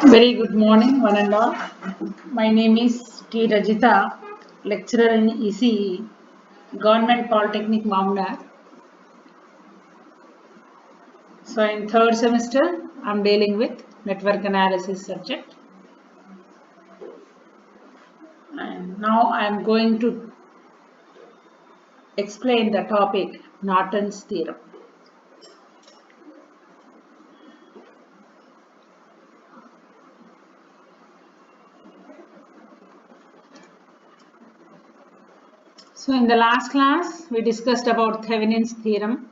Very good morning, one and all. My name is T. Rajita, lecturer in ECE, Government Polytechnic, Mamnar. So, in third semester, I'm dealing with network analysis subject. And now I'm going to explain the topic Norton's theorem. So, in the last class, we discussed about Thevenin's theorem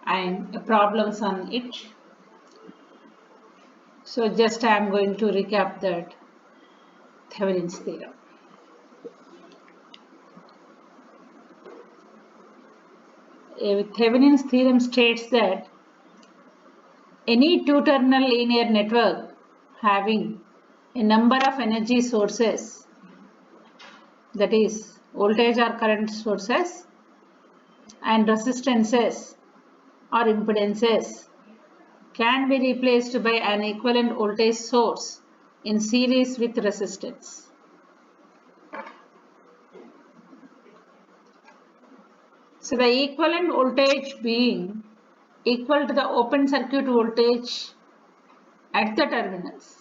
and problems on it. So, just I am going to recap that Thevenin's theorem. Thevenin's theorem states that any two-terminal linear network having a number of energy sources, that is voltage or current sources, and resistances or impedances, can be replaced by an equivalent voltage source in series with resistance. So the equivalent voltage being equal to the open circuit voltage at the terminals.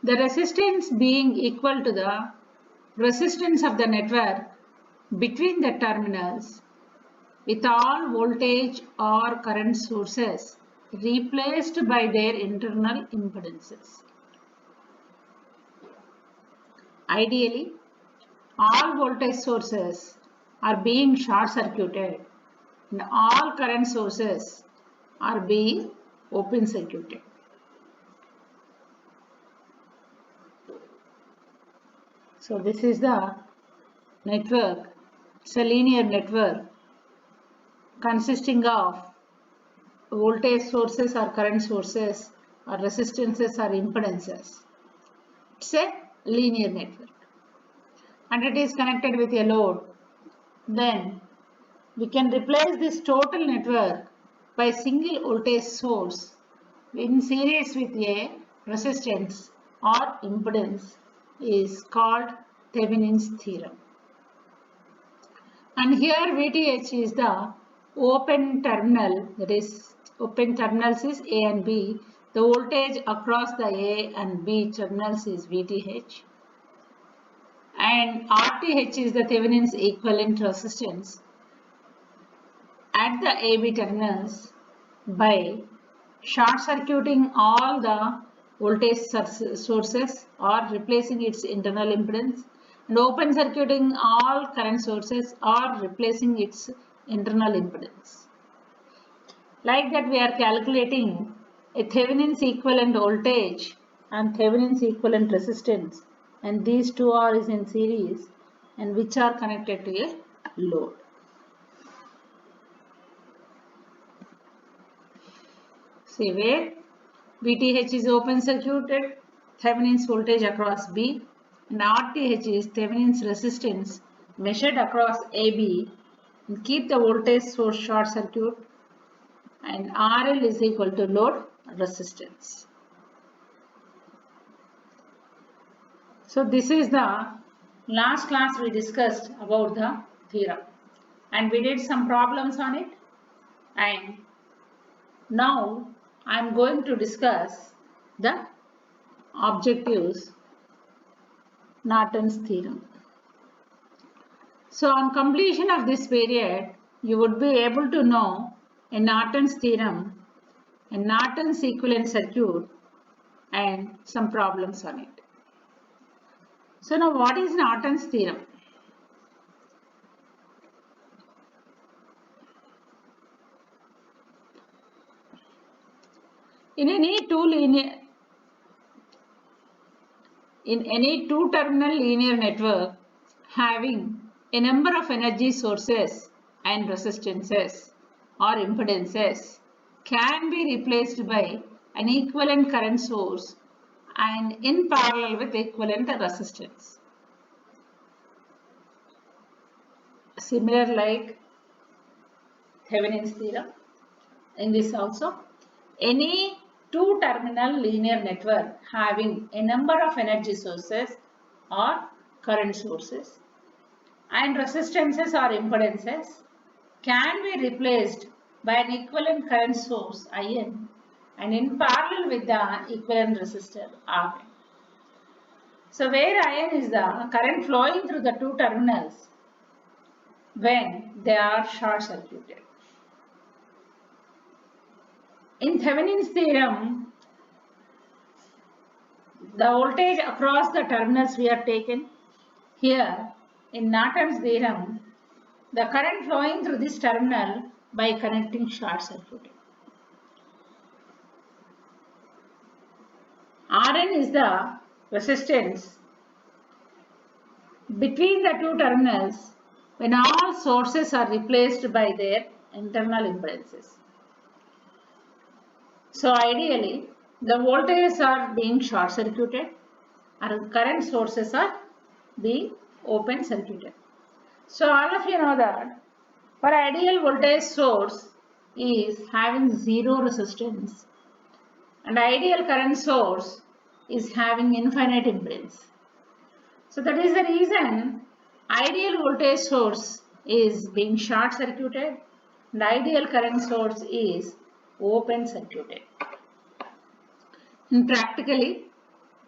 The resistance being equal to the resistance of the network between the terminals with all voltage or current sources replaced by their internal impedances. Ideally, all voltage sources are being short circuited and all current sources are being open circuited. So this is the network. It's a linear network consisting of voltage sources or current sources or resistances or impedances. It's a linear network and it is connected with a load. Then we can replace this total network by single voltage source in series with a resistance or impedance is called Thevenin's theorem. And here VTH is the open terminal, that is open terminals is A and B. The voltage across the A and B terminals is VTH. And RTH is the Thevenin's equivalent resistance at the AB terminals by short circuiting all the voltage sources or replacing its internal impedance, and open circuiting all current sources or replacing its internal impedance. Like that, we are calculating a Thevenin's equivalent voltage and Thevenin's equivalent resistance, and these two are in series and which are connected to a load. See where VTH is open circuited, Thevenin's voltage across B, and RTH is Thevenin's resistance measured across AB, and keep the voltage source short circuit, and RL is equal to load resistance. So this is the last class we discussed about the theorem and we did some problems on it, and now I am going to discuss the objectives Norton's theorem. So on completion of this period, you would be able to know a Norton's theorem, a Norton's equivalent circuit, and some problems on it. So now what is Norton's theorem? In any two-terminal linear network having a number of energy sources and resistances or impedances can be replaced by an equivalent current source and in parallel with equivalent resistance. Similar like Thevenin's theorem, in this also. Any two-terminal linear network having a number of energy sources or current sources and resistances or impedances can be replaced by an equivalent current source IN and in parallel with the equivalent resistor Rn. So where IN is the current flowing through the two terminals when they are short circuited. In Thevenin's theorem, the voltage across the terminals we have taken. Here in Norton's theorem, the current flowing through this terminal by connecting short circuited. Rn is the resistance between the two terminals when all sources are replaced by their internal impedances. So ideally, the voltages are being short circuited and current sources are being open circuited. So all of you know that for ideal voltage source is having zero resistance and ideal current source is having infinite impedance. So that is the reason ideal voltage source is being short circuited and ideal current source is open circuited. And practically,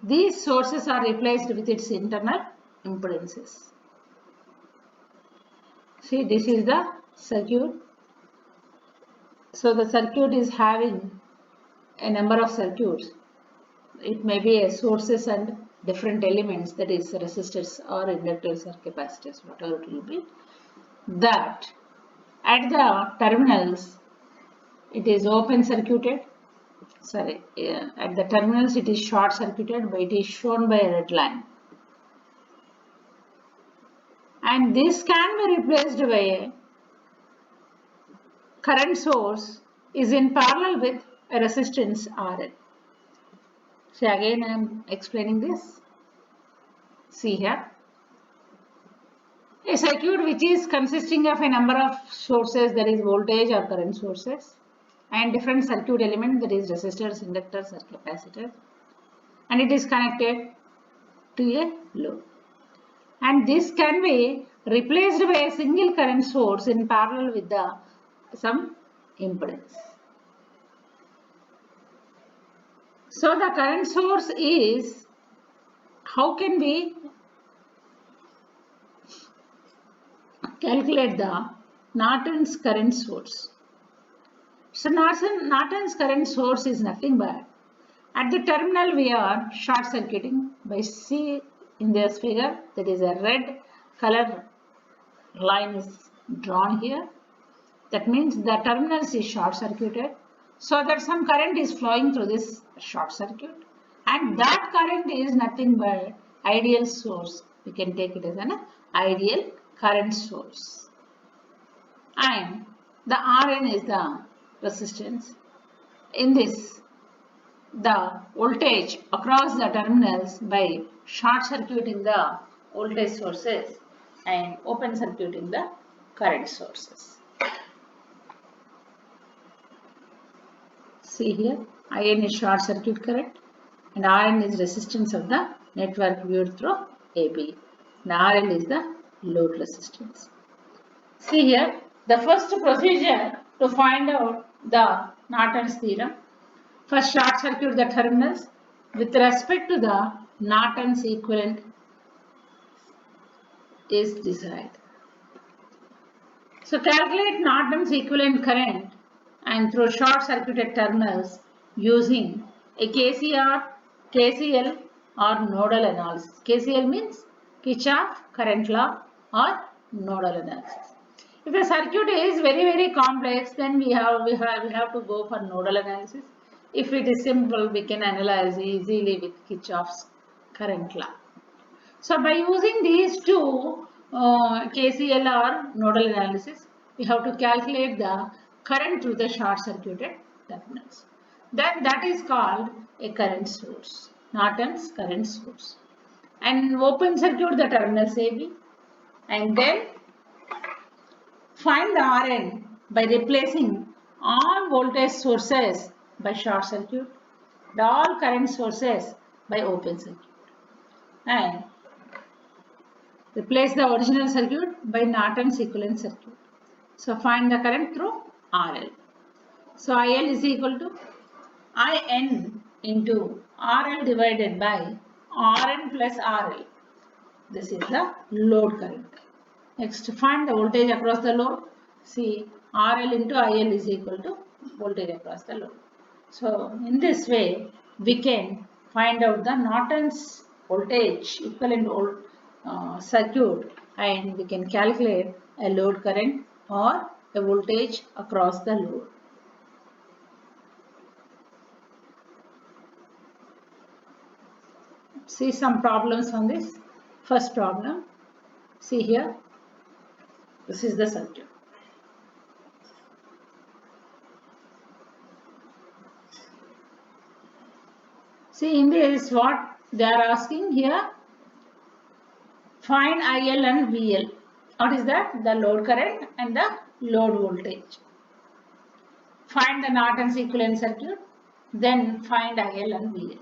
these sources are replaced with its internal impedances. See, this is the circuit. So the circuit is having a number of circuits. It may be a sources and different elements, that is resistors or inductors or capacitors, whatever it will be. That at the terminals it is open circuited. At the terminals it is short circuited, but it is shown by a red line. And this can be replaced by a current source is in parallel with a resistance Rn. See, again I am explaining this. See here. A circuit which is consisting of a number of sources, that is voltage or current sources, and different circuit elements, that is resistors, inductors or capacitors, and it is connected to a load. And this can be replaced by a single current source in parallel with some impedance. So the current source is, how can we calculate the Norton's current source? So Norton's current source is nothing but at the terminal we are short circuiting by C in this figure, that is a red color line is drawn here. That means the terminals is short circuited, so that some current is flowing through this short circuit, and that current is nothing but ideal source. We can take it as an ideal current source, and the Rn is the resistance. In this, the voltage across the terminals by short circuiting the voltage sources and open circuiting the current sources. See here, IN is short circuit current and Rn is resistance of the network viewed through AB. And RL is the load resistance. See here, the first procedure to find out the Norton's theorem. First, short circuit the terminals with respect to the Norton's equivalent is desired. So calculate Norton's equivalent current and through short circuited terminals using a KCL or nodal analysis. KCL means Kirchhoff current law or nodal analysis. If the circuit is very complex, then we have to go for nodal analysis. If it is simple, we can analyze easily with Kirchhoff's current law. So by using these two KCL or nodal analysis, we have to calculate the current through the short circuited terminals. Then that is called a current source, Norton's current source. And open circuit the terminals AB and then find the Rn by replacing all voltage sources by short circuit and all current sources by open circuit, and replace the original circuit by Norton's equivalent circuit. So find the current through RL. So IL is equal to IN into RL divided by RN plus RL. This is the load current. Next, find the voltage across the load. See, RL into IL is equal to voltage across the load. So in this way, we can find out the Norton's voltage equivalent circuit, and we can calculate a load current or a voltage across the load. See some problems on this. First problem, see here, this is the circuit. See, in this what they are asking here, find IL and VL. What is that? The load current and the load voltage. Find the Norton's equivalent circuit, then find IL and VL.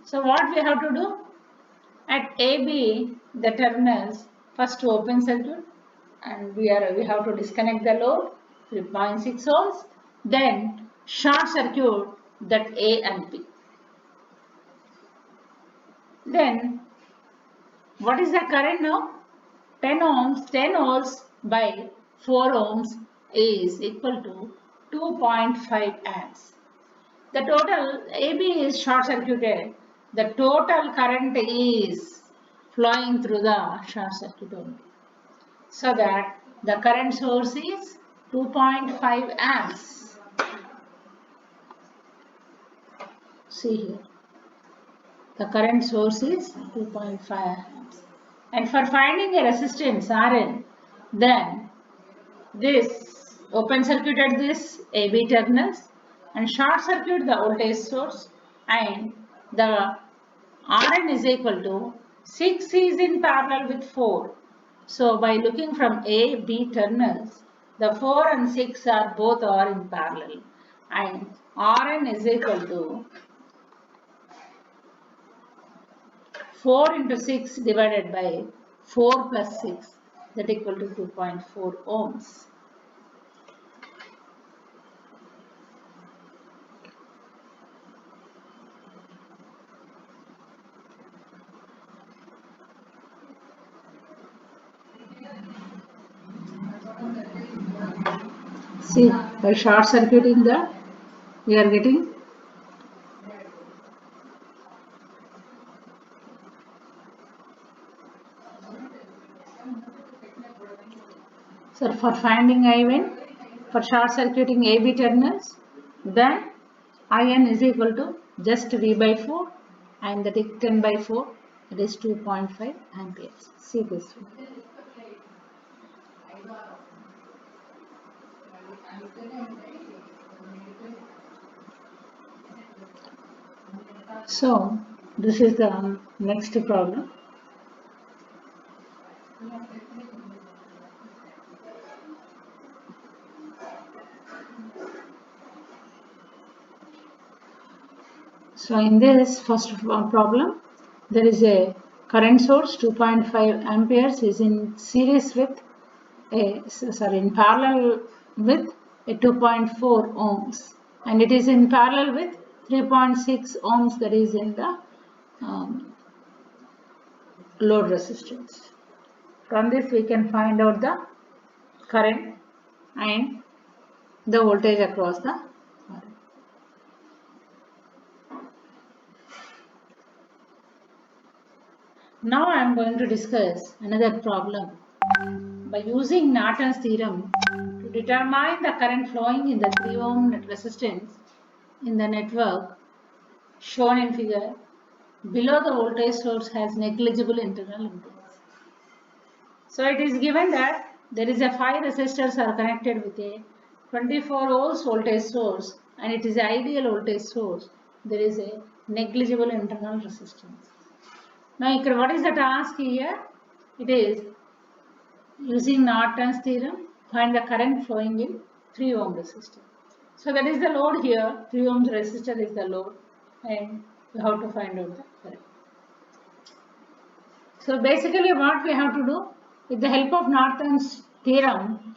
So what we have to do? At AB, the terminals, first open circuit, and we have to disconnect the load 3.6 ohms, then short circuit that A and B. Then what is the current now? 10 ohms, 10 volts by 4 ohms is equal to 2.5 amps. The total AB is short circuited. The total current is flowing through the short circuit only. So that the current source is 2.5 amps. See here. The current source is 2.5 amps. And for finding a resistance Rn, then this open circuited this AB terminals and short circuit the voltage source, and the Rn is equal to 6 is in parallel with 4. So by looking from A, B terminals, the 4 and 6 are both are in parallel, and Rn is equal to 4 into 6 divided by 4 plus 6, that equal to 2.4 ohms. See, by short circuiting the, we are getting so for finding I1, for short circuiting AB terminals, then IN is equal to just V by 4, and that is 10 by 4, that is 2.5 amperes. See this one. So this is the next problem. So in this first problem, there is a current source 2.5 amperes is in series with in parallel with a 2.4 ohms, and it is in parallel with 3.6 ohms, that is in the load resistance. From this we can find out the current and the voltage across the wire. Now I am going to discuss another problem. By using Norton's theorem to determine the current flowing in the 3 ohm resistance in the network shown in figure, below the voltage source has negligible internal impedance. So it is given that there is a 5 resistors are connected with a 24 volts voltage source, and it is an ideal voltage source. There is a negligible internal resistance. Now what is the task here? It is using Norton's theorem, find the current flowing in 3 ohm resistor. So that is the load here, 3 ohms resistor is the load, and we have to find out the current. So basically what we have to do, with the help of Norton's theorem,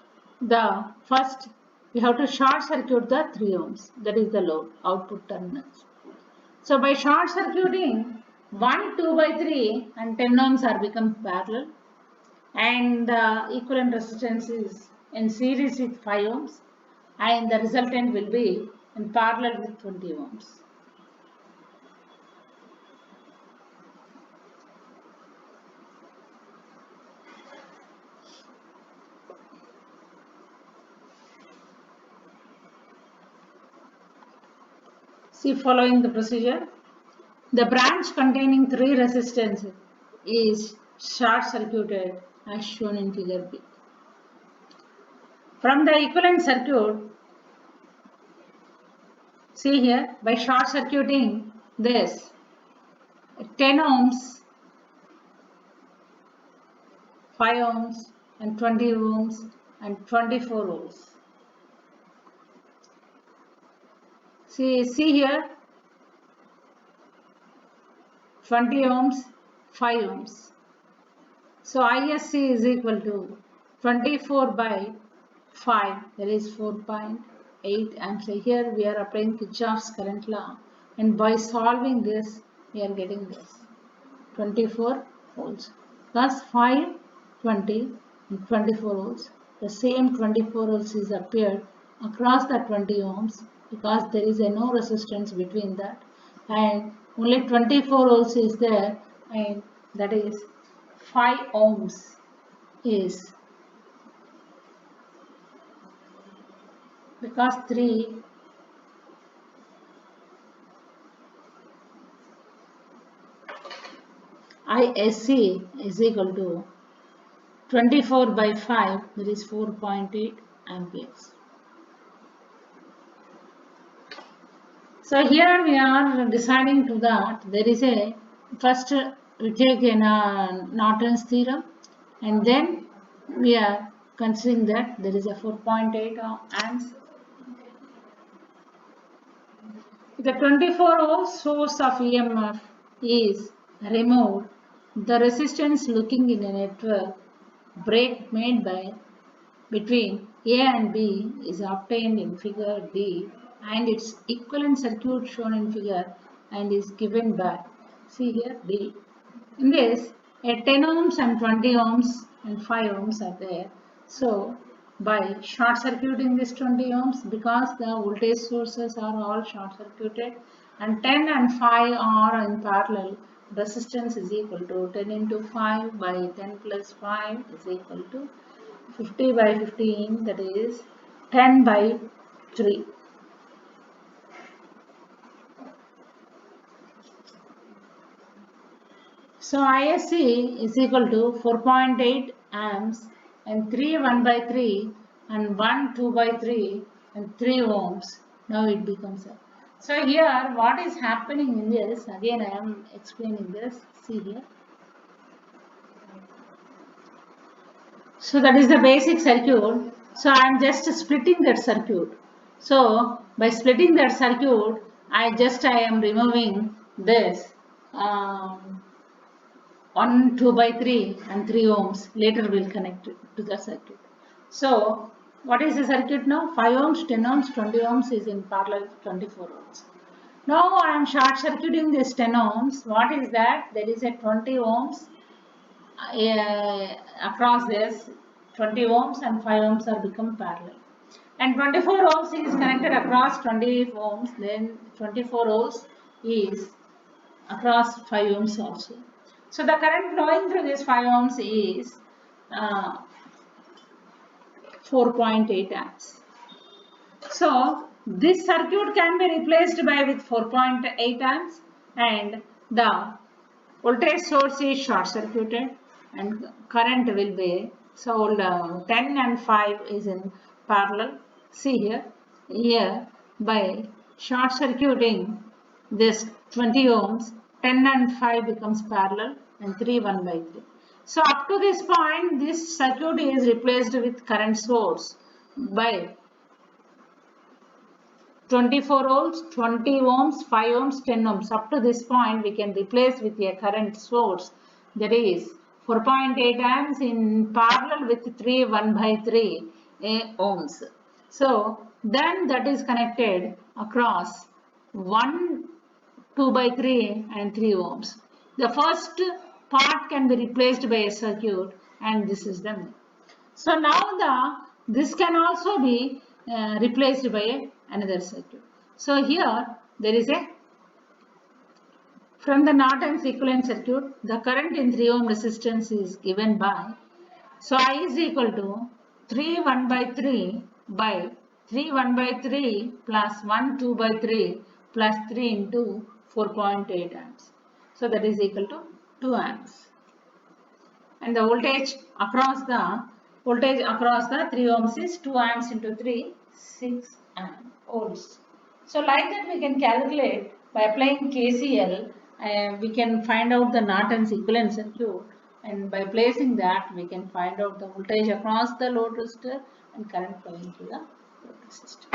first we have to short circuit the 3 ohms, that is the load, output terminals. So by short circuiting, 1, 2 by 3 and 10 ohms are become parallel, and the equivalent resistance is in series with 5 ohms, and the resultant will be in parallel with 20 ohms. See, following the procedure, the branch containing 3 resistances is short circuited as shown in figure B. From the equivalent circuit, see here, by short circuiting this, 10 ohms, 5 ohms and 20 ohms and 24 ohms. See here, 20 ohms, 5 ohms. So ISC is equal to 24 by 5, that is 4.8 amps. Here we are applying Kirchhoff's current law, and by solving this we are getting this 24 volts plus 5, 20 and 24 volts. The same 24 volts is appeared across the 20 ohms because there is no resistance between that, and only 24 volts is there, and that is 5 ohms is because 3 ISC is equal to 24 by 5, that is 4.8 amperes. So here we are deciding to that there is a, first we take a Norton's theorem, and then we are considering that there is a 4.8 amps. The 24 ohm source of EMF is removed. The resistance looking in a network break made by between A and B is obtained in figure D, and its equivalent circuit shown in figure and is given by, see here, D. In this, a 10 ohms and 20 ohms and 5 ohms are there. So by short circuiting this 20 ohms, because the voltage sources are all short circuited and 10 and 5 are in parallel, resistance is equal to 10 into 5 by 10 plus 5 is equal to 50 by 15, that is 10 by 3. So ISC is equal to 4.8 amps and 3 1 by 3 and 1 2 by 3 and 3 ohms. Now it becomes a. So here what is happening in this, again I am explaining this, see here. So that is the basic circuit. So I am just splitting that circuit. So by splitting that circuit, I am removing this 1, 2 by 3 and 3 ohms. Later we will connect it to the circuit. So what is the circuit now? 5 ohms, 10 ohms, 20 ohms is in parallel 24 ohms. Now I am short circuiting this 10 ohms. What is that? There is a 20 ohms across this 20 ohms and 5 ohms are become parallel. And 24 ohms is connected across 20 ohms, then 24 ohms is across 5 ohms also. So the current flowing through this 5 ohms is 4.8 amps. So this circuit can be replaced by with 4.8 amps, and the voltage source is short circuited and current will be, so 10 and 5 is in parallel. See here by short circuiting this 20 ohms, 10 and 5 becomes parallel and 3 1 by 3. So up to this point this circuit is replaced with current source by 24 volts, 20 ohms, 5 ohms, 10 ohms. Up to this point, we can replace with a current source, that is 4.8 amps in parallel with 3 1 by 3 ohms. So then that is connected across 1, 2 by 3 and 3 ohms. The first part can be replaced by a circuit, and this is done. So now this can also be replaced by another circuit. So here there is a, from the Norton's equivalent circuit, the current in 3 ohm resistance is given by, so I is equal to 3 1 by 3 by 3 1 by 3 plus 1 2 by 3 plus 3 into 4.8 amps. So that is equal to 2 amps. And the voltage across the 3 ohms is 2 amps into 3, 6 volts. So like that we can calculate by applying KCL, we can find out the Norton's equivalent circuit, and by placing that we can find out the voltage across the load resistor and current flowing through the load resistor.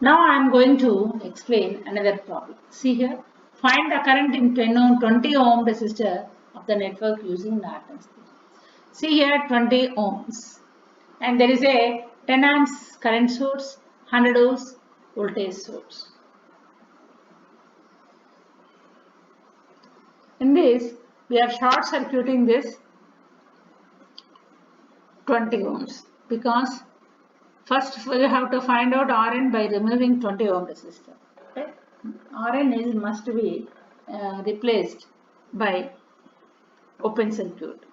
Now I am going to explain another problem. See here, find the current in 20 ohm resistor of the network using Norton's theorem. See here 20 ohms, and there is a 10 amps current source, 100 ohms voltage source. In this, we are short circuiting this 20 ohms because first we have to find out Rn by removing 20 ohm resistor. Okay? Rn must be replaced by open circuit.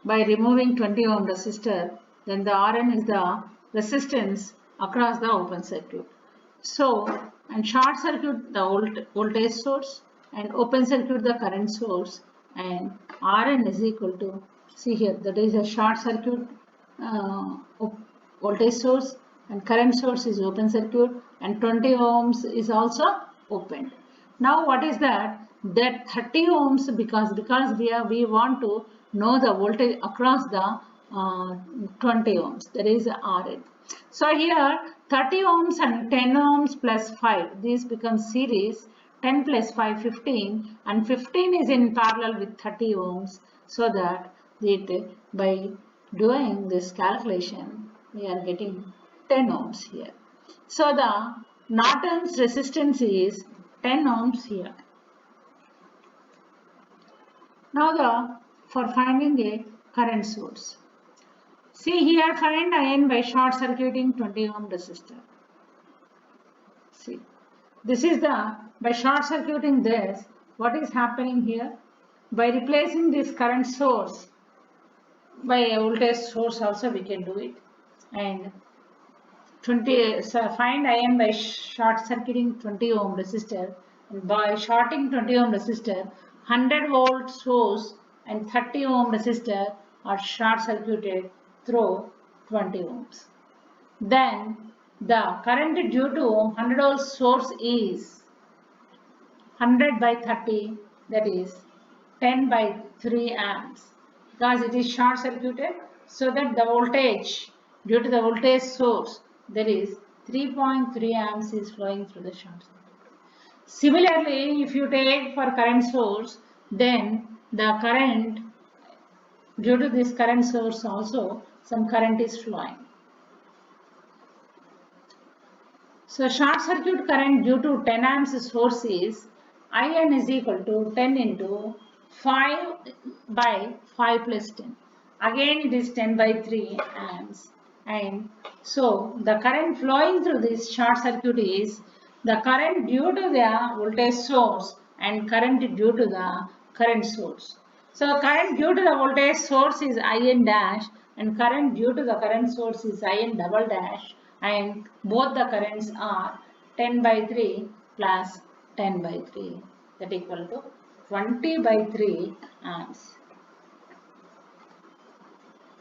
By removing 20 ohm resistor, then the Rn is the resistance across the open circuit. So, and short circuit the voltage source and open circuit the current source, and Rn is equal to, see here, that is a short circuit voltage source and current source is open circuit, and 20 ohms is also opened. Now what is that? That 30 ohms, because we want to know the voltage across the 20 ohms, that is Rn. So here 30 ohms and 10 ohms plus 5, these become series. 10 plus 5, 15, and 15 is in parallel with 30 ohms, so that by doing this calculation we are getting 10 ohms here. So the Norton's resistance is 10 ohms here. Now for finding a current source. See here, find IN by short circuiting 20 ohm resistor. See, this is by short circuiting this, what is happening here? By replacing this current source by a voltage source also we can do it. And find IN by short circuiting 20 ohm resistor, and by shorting 20 ohm resistor, 100 volt source and 30 ohm resistor are short circuited through 20 ohms. Then the current due to 100 volt source is 100 by 30, that is 10 by 3 amps, because it is short circuited, so that the voltage due to the voltage source, that is 3.3 amps is flowing through the short circuit. Similarly, if you take for current source, then the current due to this current source also some current is flowing. So short circuit current due to 10 amps source is IN is equal to 10 into 5 by 5 plus 10. Again it is 10 by 3 amps. And so the current flowing through this short circuit is the current due to the voltage source and current due to the current source. So current due to the voltage source is IN dash, and current due to the current source is IN double dash, and both the currents are 10 by 3 plus 10 by 3, that equal to 20 by 3 amps.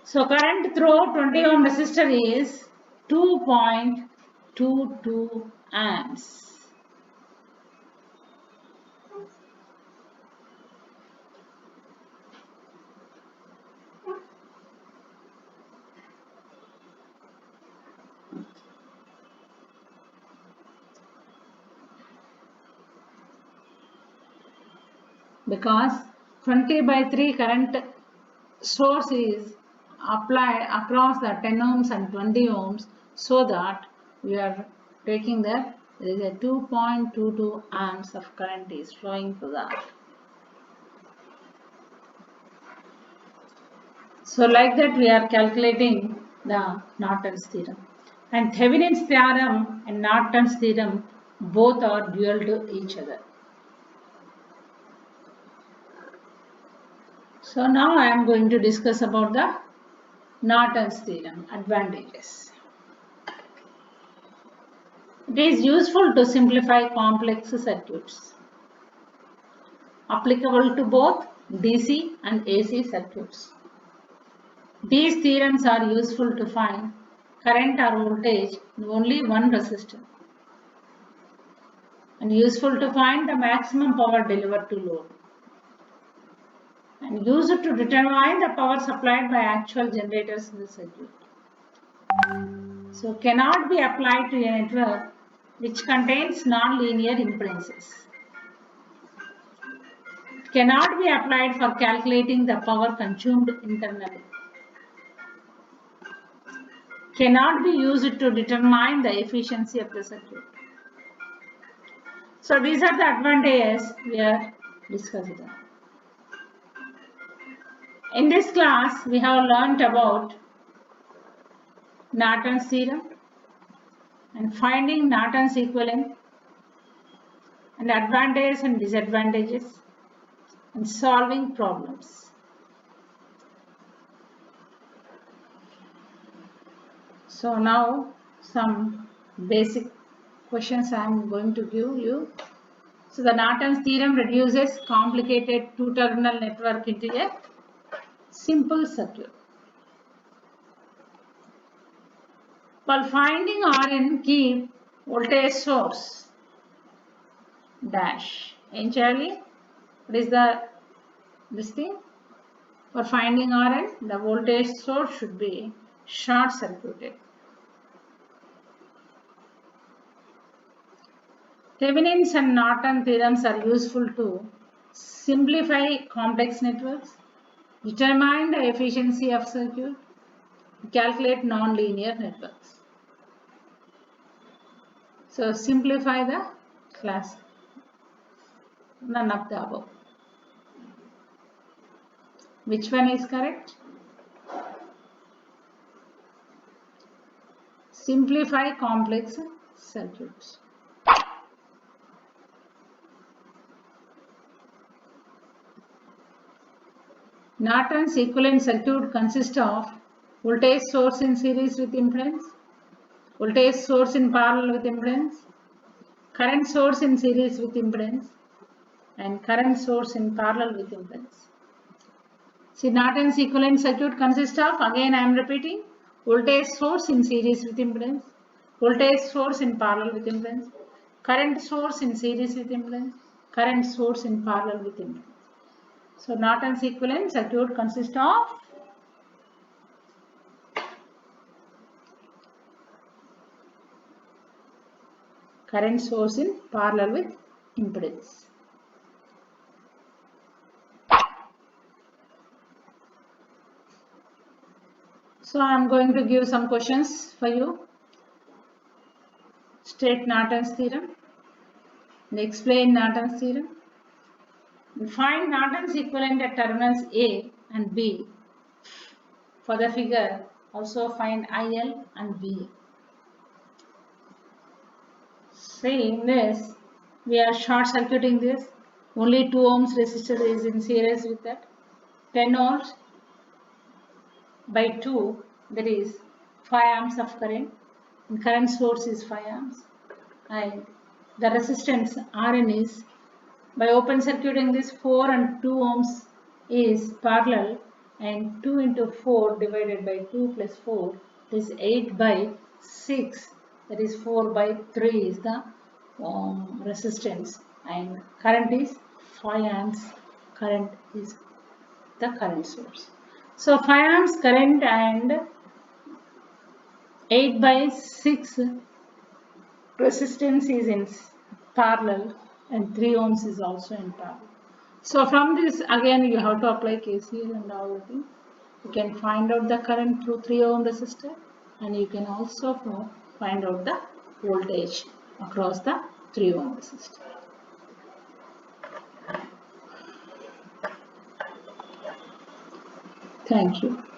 So current through 20 ohm resistor is 2.22 amps. because 20/3 current source is applied across the 10 ohms and 20 ohms, so that we are taking that there is a 2.22 amps of current is flowing through that. So like that we are calculating the Norton's theorem. And Thevenin's theorem and Norton's theorem both are dual to each other. So now I am going to discuss about the Norton's theorem advantages. It is useful to simplify complex circuits, applicable to both DC and AC circuits. These theorems are useful to find current or voltage in only one resistor, and useful to find the maximum power delivered to load, and used to determine the power supplied by actual generators in the circuit. So cannot be applied to a network which contains non-linear impedances. It cannot be applied for calculating the power consumed internally. Cannot be used to determine the efficiency of the circuit. So these are the advantages we are discussing. In this class, we have learnt about Norton's theorem and finding Norton's equivalent, and advantages and disadvantages, and solving problems. So now some basic questions I am going to give you. So the Norton's theorem reduces complicated two-terminal network into a simple circuit. While finding Rn, keep voltage source dash. Entirely, what is this thing? For finding Rn, the voltage source should be short circuited. Thevenin's and Norton theorems are useful to simplify complex networks, determine the efficiency of circuit, calculate non-linear networks. So simplify the class. None of the above. Which one is correct? Simplify complex circuits. Norton's equivalent circuit consists of voltage source in series with impedance, voltage source in parallel with impedance, current source in series with impedance, and current source in parallel with impedance. See, Norton's equivalent circuit consists of, again I am repeating, voltage source in series with impedance, voltage source in parallel with impedance, current source in series with impedance, current source in parallel with impedance. So Norton's equivalent circuit consists of current source in parallel with impedance. So I am going to give some questions for you. State Norton's theorem and explain Norton's theorem. And find Norton's equivalent at terminals A and B. For the figure, also find IL and V. See, in this, we are short circuiting this. Only 2 ohms resistor is in series with that. 10 ohms by 2, that is 5 amps of current. And current source is 5 amps. And the resistance Rn is, by open circuiting this, 4 and 2 ohms is parallel, and 2 into 4 divided by 2 plus 4 is 8 by 6, that is 4 by 3 is the resistance, and current is 5 amps, current is the current source. So 5 amps current and 8 by 6 resistance is in parallel, and 3 ohms is also in parallel. So from this again you have to apply KCL and all the things. You can find out the current through 3 ohm resistor, and you can also find out the voltage across the 3 ohm resistor. Thank you.